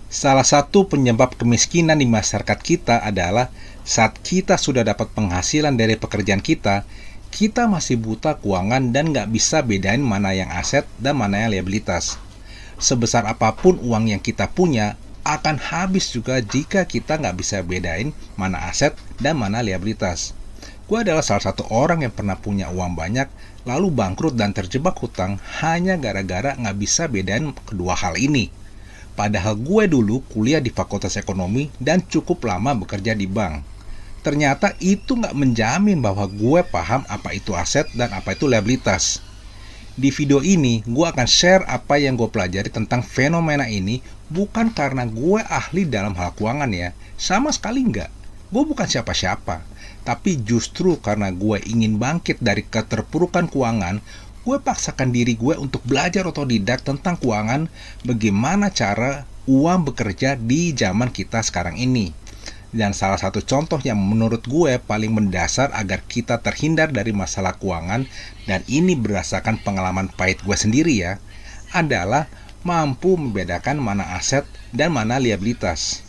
Salah satu penyebab kemiskinan di masyarakat kita adalah saat kita sudah dapat penghasilan dari pekerjaan kita, kita masih buta keuangan dan nggak bisa bedain mana yang aset dan mana yang liabilitas. Sebesar apapun uang yang kita punya, akan habis juga jika kita nggak bisa bedain mana aset dan mana liabilitas. Gue adalah salah satu orang yang pernah punya uang banyak, lalu bangkrut dan terjebak hutang hanya gara-gara nggak bisa bedain kedua hal ini. Padahal gue dulu kuliah di Fakultas Ekonomi dan cukup lama bekerja di bank. Ternyata itu nggak menjamin bahwa gue paham apa itu aset dan apa itu liabilitas. Di video ini, gue akan share apa yang gue pelajari tentang fenomena ini bukan karena gue ahli dalam hal keuangan ya. Sama sekali nggak. Gue bukan siapa-siapa. Tapi justru karena gue ingin bangkit dari keterpurukan keuangan, gue paksakan diri gue untuk belajar otodidak tentang keuangan, bagaimana cara uang bekerja di zaman kita sekarang ini. Dan salah satu contoh yang menurut gue paling mendasar agar kita terhindar dari masalah keuangan, dan ini berdasarkan pengalaman pahit gue sendiri ya, adalah mampu membedakan mana aset dan mana liabilitas.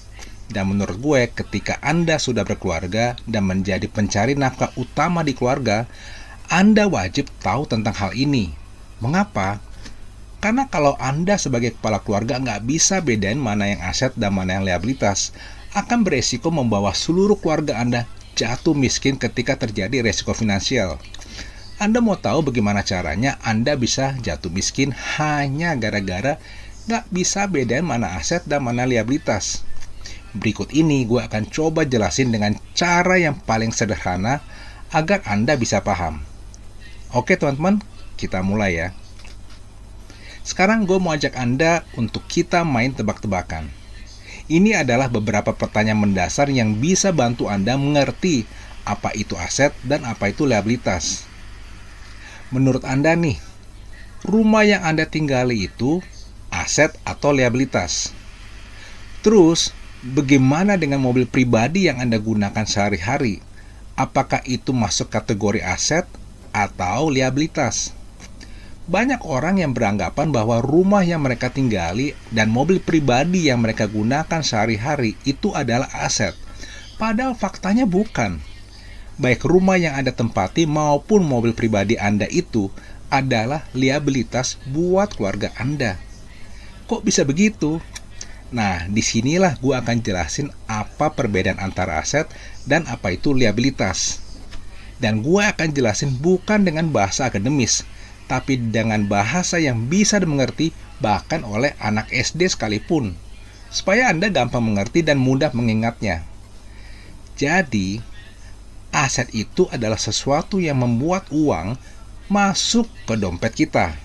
Dan menurut gue, ketika Anda sudah berkeluarga dan menjadi pencari nafkah utama di keluarga, Anda wajib tahu tentang hal ini. Mengapa? Karena kalau Anda sebagai kepala keluarga nggak bisa bedain mana yang aset dan mana yang liabilitas, akan beresiko membawa seluruh keluarga Anda jatuh miskin ketika terjadi resiko finansial. Anda mau tahu bagaimana caranya Anda bisa jatuh miskin hanya gara-gara nggak bisa bedain mana aset dan mana liabilitas? Berikut ini gue akan coba jelasin dengan cara yang paling sederhana agar Anda bisa paham. Oke teman-teman, kita mulai ya. Sekarang gue mau ajak Anda untuk kita main tebak-tebakan. Ini adalah beberapa pertanyaan mendasar yang bisa bantu Anda mengerti apa itu aset dan apa itu liabilitas. Menurut Anda nih, rumah yang Anda tinggali itu aset atau liabilitas? Terus, bagaimana dengan mobil pribadi yang Anda gunakan sehari-hari? Apakah itu masuk kategori aset atau liabilitas? Banyak orang yang beranggapan bahwa rumah yang mereka tinggali dan mobil pribadi yang mereka gunakan sehari-hari itu adalah aset. Padahal faktanya bukan. Baik rumah yang Anda tempati maupun mobil pribadi Anda itu adalah liabilitas buat keluarga Anda. Kok bisa begitu? Nah, disinilah gue akan jelasin apa perbedaan antara aset dan apa itu liabilitas. Dan gue akan jelasin bukan dengan bahasa akademis, tapi dengan bahasa yang bisa dimengerti bahkan oleh anak SD sekalipun, supaya Anda gampang mengerti dan mudah mengingatnya. Jadi, aset itu adalah sesuatu yang membuat uang masuk ke dompet kita.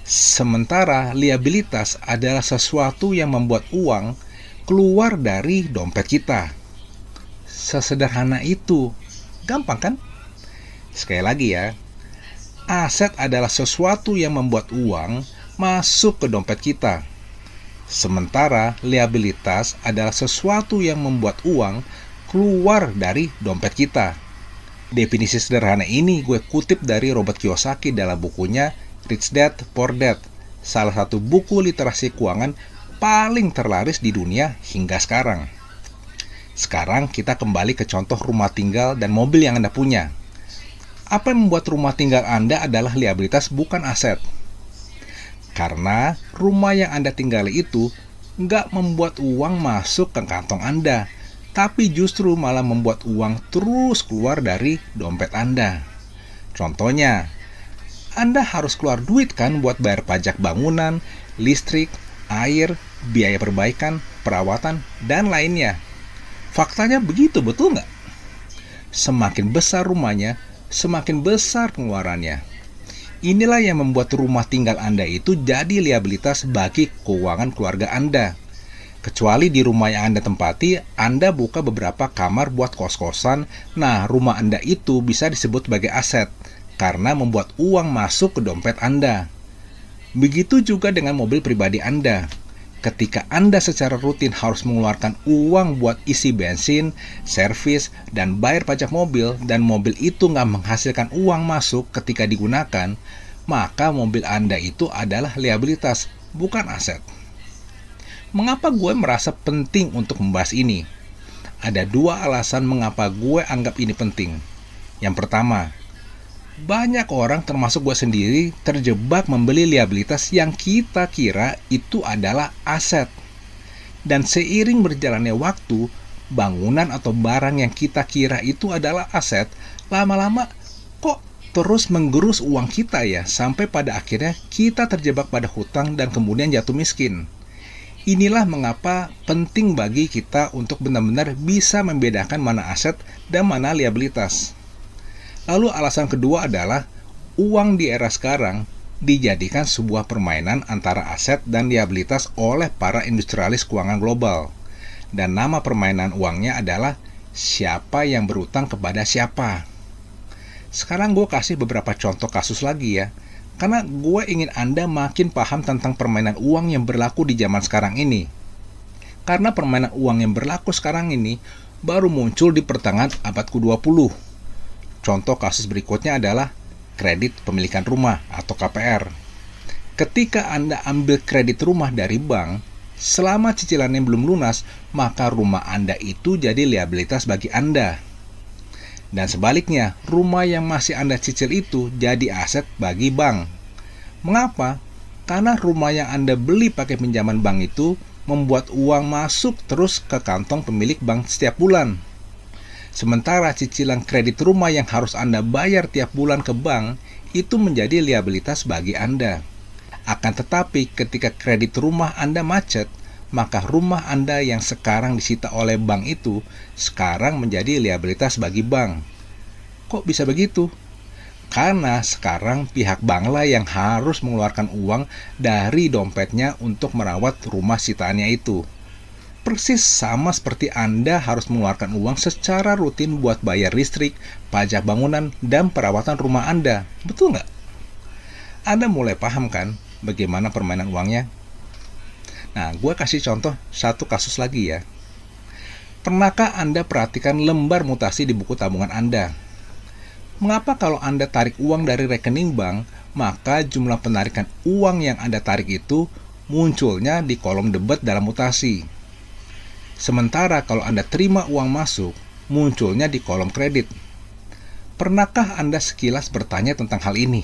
Sementara liabilitas adalah sesuatu yang membuat uang keluar dari dompet kita. Sesederhana itu. Gampang kan? Sekali lagi ya. Aset adalah sesuatu yang membuat uang masuk ke dompet kita. Sementara liabilitas adalah sesuatu yang membuat uang keluar dari dompet kita. Definisi sederhana ini gue kutip dari Robert Kiyosaki dalam bukunya Rich Dad Poor Dad, salah satu buku literasi keuangan paling terlaris di dunia hingga sekarang. Sekarang kita kembali ke contoh rumah tinggal dan mobil yang Anda punya. Apa yang membuat rumah tinggal Anda adalah liabilitas bukan aset? Karena rumah yang Anda tinggali itu nggak membuat uang masuk ke kantong Anda, tapi justru malah membuat uang terus keluar dari dompet Anda. Contohnya, Anda harus keluar duit kan buat bayar pajak bangunan, listrik, air, biaya perbaikan, perawatan, dan lainnya. Faktanya begitu, betul nggak? Semakin besar rumahnya, semakin besar pengeluarannya. Inilah yang membuat rumah tinggal Anda itu jadi liabilitas bagi keuangan keluarga Anda. Kecuali di rumah yang Anda tempati, Anda buka beberapa kamar buat kos-kosan, nah rumah Anda itu bisa disebut sebagai aset, karena membuat uang masuk ke dompet Anda. Begitu juga dengan mobil pribadi Anda. Ketika Anda secara rutin harus mengeluarkan uang buat isi bensin, servis, dan bayar pajak mobil, dan mobil itu nggak menghasilkan uang masuk ketika digunakan, maka mobil Anda itu adalah liabilitas, bukan aset. Mengapa gue merasa penting untuk membahas ini? Ada dua alasan mengapa gue anggap ini penting. Yang pertama, banyak orang termasuk gue sendiri terjebak membeli liabilitas yang kita kira itu adalah aset. Dan seiring berjalannya waktu, bangunan atau barang yang kita kira itu adalah aset, lama-lama kok terus menggerus uang kita ya, sampai pada akhirnya kita terjebak pada hutang dan kemudian jatuh miskin. Inilah mengapa penting bagi kita untuk benar-benar bisa membedakan mana aset dan mana liabilitas. Lalu alasan kedua adalah uang di era sekarang dijadikan sebuah permainan antara aset dan liabilitas oleh para industrialis keuangan global. Dan nama permainan uangnya adalah siapa yang berutang kepada siapa. Sekarang gue kasih beberapa contoh kasus lagi ya, karena gue ingin Anda makin paham tentang permainan uang yang berlaku di zaman sekarang ini. Karena permainan uang yang berlaku sekarang ini baru muncul di pertengahan abad ke-20. Contoh kasus berikutnya adalah kredit pemilikan rumah atau KPR. Ketika Anda ambil kredit rumah dari bank, selama cicilannya belum lunas, maka rumah Anda itu jadi liabilitas bagi Anda. Dan sebaliknya, rumah yang masih Anda cicil itu jadi aset bagi bank. Mengapa? Karena rumah yang Anda beli pakai pinjaman bank itu membuat uang masuk terus ke kantong pemilik bank setiap bulan. Sementara cicilan kredit rumah yang harus Anda bayar tiap bulan ke bank itu menjadi liabilitas bagi Anda. Akan tetapi ketika kredit rumah Anda macet, maka rumah Anda yang sekarang disita oleh bank itu sekarang menjadi liabilitas bagi bank. Kok bisa begitu? Karena sekarang pihak banklah yang harus mengeluarkan uang dari dompetnya untuk merawat rumah sitaannya itu. Persis sama seperti Anda harus mengeluarkan uang secara rutin buat bayar listrik, pajak bangunan, dan perawatan rumah Anda. Betul nggak? Anda mulai paham kan bagaimana permainan uangnya? Nah, gue kasih contoh satu kasus lagi ya. Pernahkah Anda perhatikan lembar mutasi di buku tabungan Anda? Mengapa kalau Anda tarik uang dari rekening bank, maka jumlah penarikan uang yang Anda tarik itu munculnya di kolom debit dalam mutasi? Sementara kalau Anda terima uang masuk, munculnya di kolom kredit. Pernahkah Anda sekilas bertanya tentang hal ini?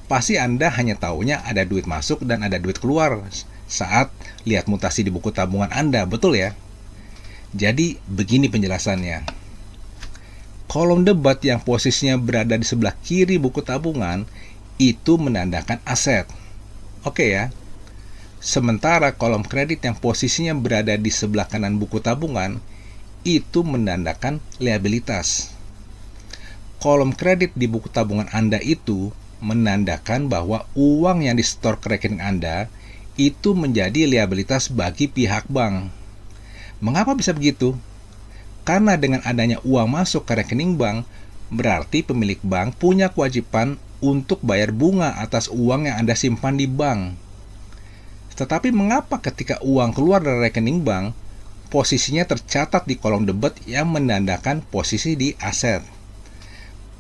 Pasti Anda hanya taunya ada duit masuk dan ada duit keluar saat lihat mutasi di buku tabungan Anda, betul ya? Jadi, begini penjelasannya. Kolom debat yang posisinya berada di sebelah kiri buku tabungan itu menandakan aset. Oke ya? Sementara kolom kredit yang posisinya berada di sebelah kanan buku tabungan itu menandakan liabilitas. Kolom kredit di buku tabungan Anda itu menandakan bahwa uang yang disetor ke rekening Anda itu menjadi liabilitas bagi pihak bank. Mengapa bisa begitu? Karena dengan adanya uang masuk ke rekening bank, berarti pemilik bank punya kewajiban untuk bayar bunga atas uang yang Anda simpan di bank. Tetapi mengapa ketika uang keluar dari rekening bank, posisinya tercatat di kolom debit yang menandakan posisi di aset?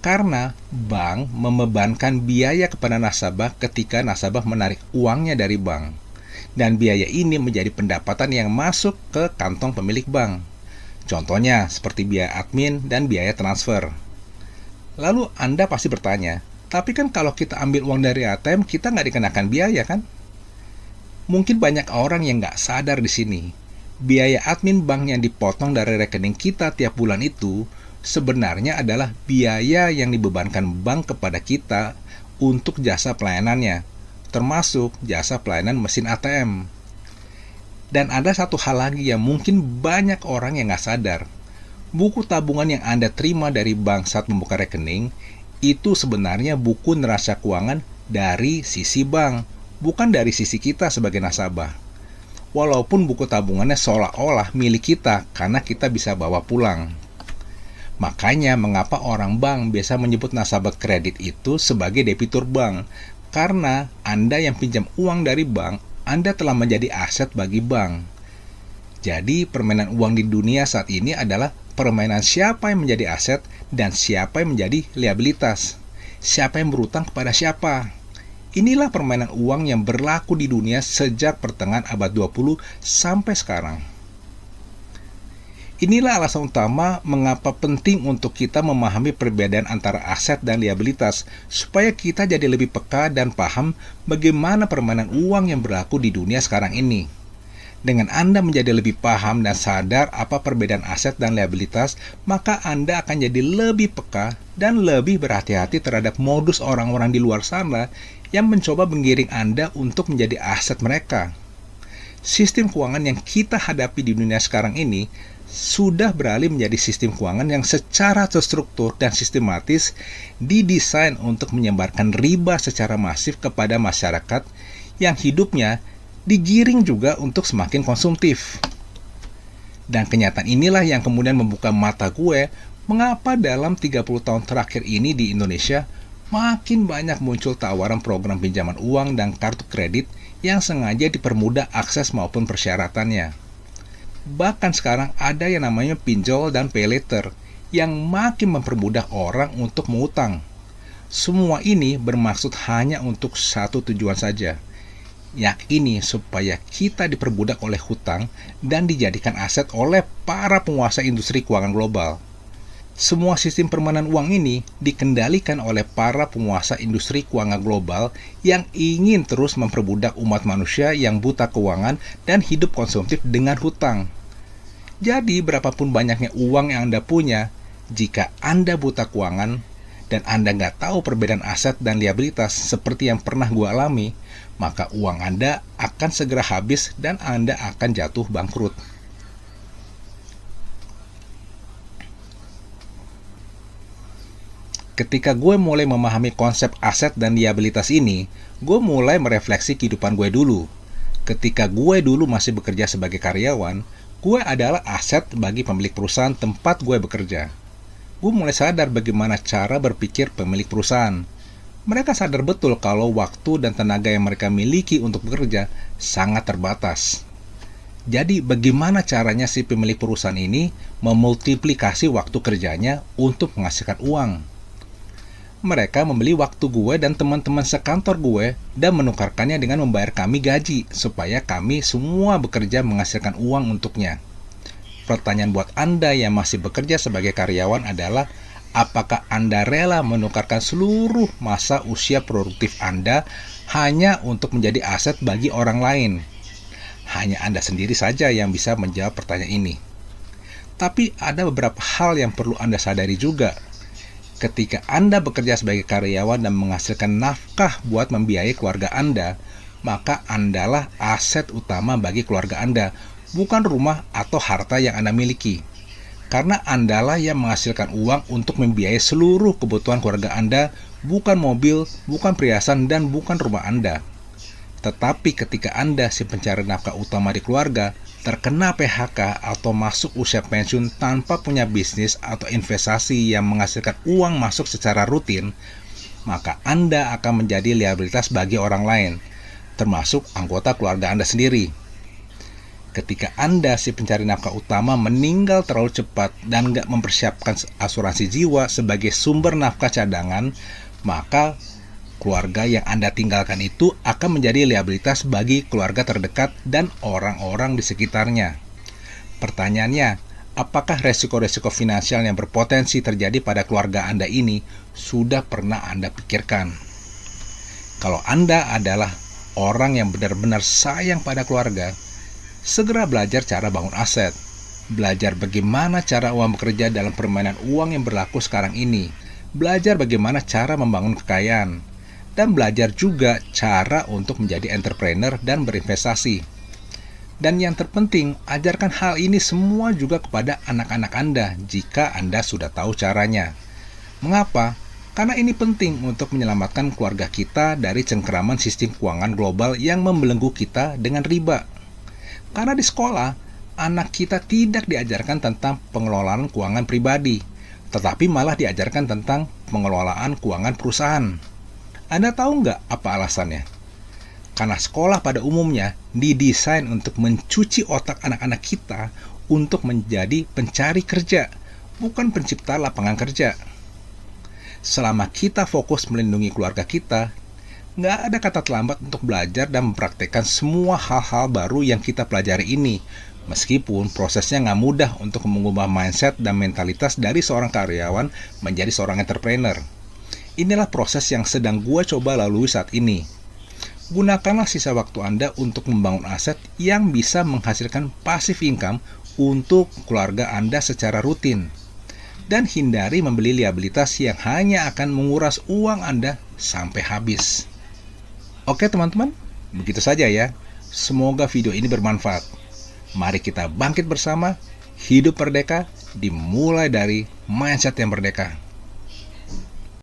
Karena bank membebankan biaya kepada nasabah ketika nasabah menarik uangnya dari bank. Dan biaya ini menjadi pendapatan yang masuk ke kantong pemilik bank. Contohnya seperti biaya admin dan biaya transfer. Lalu Anda pasti bertanya, tapi kan kalau kita ambil uang dari ATM, kita nggak dikenakan biaya kan? Mungkin banyak orang yang nggak sadar di sini. Biaya admin bank yang dipotong dari rekening kita tiap bulan itu sebenarnya adalah biaya yang dibebankan bank kepada kita untuk jasa pelayanannya, termasuk jasa pelayanan mesin ATM. Dan ada satu hal lagi yang mungkin banyak orang yang nggak sadar. Buku tabungan yang Anda terima dari bank saat membuka rekening, itu sebenarnya buku neraca keuangan dari sisi bank, bukan dari sisi kita sebagai nasabah. Walaupun buku tabungannya seolah-olah milik kita karena kita bisa bawa pulang. Makanya mengapa orang bank biasa menyebut nasabah kredit itu sebagai debitur bank? Karena Anda yang pinjam uang dari bank, Anda telah menjadi aset bagi bank. Jadi permainan uang di dunia saat ini adalah permainan siapa yang menjadi aset dan siapa yang menjadi liabilitas. Siapa yang berutang kepada siapa. Inilah permainan uang yang berlaku di dunia sejak pertengahan abad 20 sampai sekarang. Inilah alasan utama mengapa penting untuk kita memahami perbedaan antara aset dan liabilitas, supaya kita jadi lebih peka dan paham bagaimana permainan uang yang berlaku di dunia sekarang ini. Dengan Anda menjadi lebih paham dan sadar apa perbedaan aset dan liabilitas, maka Anda akan jadi lebih peka dan lebih berhati-hati terhadap modus orang-orang di luar sana yang mencoba menggiring Anda untuk menjadi aset mereka. Sistem keuangan yang kita hadapi di dunia sekarang ini sudah beralih menjadi sistem keuangan yang secara terstruktur dan sistematis didesain untuk menyebarkan riba secara masif kepada masyarakat yang hidupnya digiring juga untuk semakin konsumtif. Dan kenyataan inilah yang kemudian membuka mata gue mengapa dalam 30 tahun terakhir ini di Indonesia makin banyak muncul tawaran program pinjaman uang dan kartu kredit yang sengaja dipermudah akses maupun persyaratannya. Bahkan sekarang ada yang namanya pinjol dan pay later yang makin mempermudah orang untuk mengutang. Semua ini bermaksud hanya untuk satu tujuan saja, yakni supaya kita diperbudak oleh hutang dan dijadikan aset oleh para penguasa industri keuangan global. Semua sistem permainan uang ini dikendalikan oleh para penguasa industri keuangan global yang ingin terus memperbudak umat manusia yang buta keuangan dan hidup konsumtif dengan hutang. Jadi, berapapun banyaknya uang yang Anda punya, jika Anda buta keuangan dan Anda nggak tahu perbedaan aset dan liabilitas seperti yang pernah gue alami, maka uang Anda akan segera habis dan Anda akan jatuh bangkrut. Ketika gue mulai memahami konsep aset dan liabilitas ini, gue mulai merefleksi kehidupan gue dulu. Ketika gue dulu masih bekerja sebagai karyawan, gue adalah aset bagi pemilik perusahaan tempat gue bekerja. Gue mulai sadar bagaimana cara berpikir pemilik perusahaan. Mereka sadar betul kalau waktu dan tenaga yang mereka miliki untuk bekerja sangat terbatas. Jadi bagaimana caranya si pemilik perusahaan ini memultiplikasi waktu kerjanya untuk menghasilkan uang? Mereka membeli waktu gue dan teman-teman sekantor gue dan menukarkannya dengan membayar kami gaji supaya kami semua bekerja menghasilkan uang untuknya. Pertanyaan buat Anda yang masih bekerja sebagai karyawan adalah, apakah Anda rela menukarkan seluruh masa usia produktif Anda hanya untuk menjadi aset bagi orang lain? Hanya Anda sendiri saja yang bisa menjawab pertanyaan ini. Tapi ada beberapa hal yang perlu Anda sadari juga. Ketika Anda bekerja sebagai karyawan dan menghasilkan nafkah buat membiayai keluarga Anda, maka Andalah aset utama bagi keluarga Anda, bukan rumah atau harta yang Anda miliki. Karena Andalah yang menghasilkan uang untuk membiayai seluruh kebutuhan keluarga Anda, bukan mobil, bukan perhiasan, dan bukan rumah Anda. Tetapi ketika Anda si pencari nafkah utama di keluarga, terkena PHK atau masuk usia pensiun tanpa punya bisnis atau investasi yang menghasilkan uang masuk secara rutin, maka Anda akan menjadi liabilitas bagi orang lain, termasuk anggota keluarga Anda sendiri. Ketika Anda si pencari nafkah utama meninggal terlalu cepat dan nggak mempersiapkan asuransi jiwa sebagai sumber nafkah cadangan, maka keluarga yang Anda tinggalkan itu akan menjadi liabilitas bagi keluarga terdekat dan orang-orang di sekitarnya. Pertanyaannya, apakah resiko-resiko finansial yang berpotensi terjadi pada keluarga Anda ini sudah pernah Anda pikirkan? Kalau Anda adalah orang yang benar-benar sayang pada keluarga, segera belajar cara bangun aset. Belajar bagaimana cara uang bekerja dalam permainan uang yang berlaku sekarang ini. Belajar bagaimana cara membangun kekayaan. Dan belajar juga cara untuk menjadi entrepreneur dan berinvestasi. Dan yang terpenting, ajarkan hal ini semua juga kepada anak-anak Anda jika Anda sudah tahu caranya. Mengapa? Karena ini penting untuk menyelamatkan keluarga kita dari cengkeraman sistem keuangan global yang membelenggu kita dengan riba. Karena di sekolah, anak kita tidak diajarkan tentang pengelolaan keuangan pribadi, tetapi malah diajarkan tentang pengelolaan keuangan perusahaan. Anda tahu nggak apa alasannya? Karena sekolah pada umumnya didesain untuk mencuci otak anak-anak kita untuk menjadi pencari kerja, bukan pencipta lapangan kerja. Selama kita fokus melindungi keluarga kita, Nggak ada kata terlambat untuk belajar dan mempraktekkan semua hal-hal baru yang kita pelajari ini. Meskipun prosesnya nggak mudah untuk mengubah mindset dan mentalitas dari seorang karyawan menjadi seorang entrepreneur. Inilah proses yang sedang gue coba lalui saat ini. Gunakanlah sisa waktu Anda untuk membangun aset yang bisa menghasilkan passive income untuk keluarga Anda secara rutin. Dan hindari membeli liabilitas yang hanya akan menguras uang Anda sampai habis. Oke teman-teman, begitu saja ya. Semoga video ini bermanfaat. Mari kita bangkit bersama, hidup merdeka, dimulai dari mindset yang merdeka.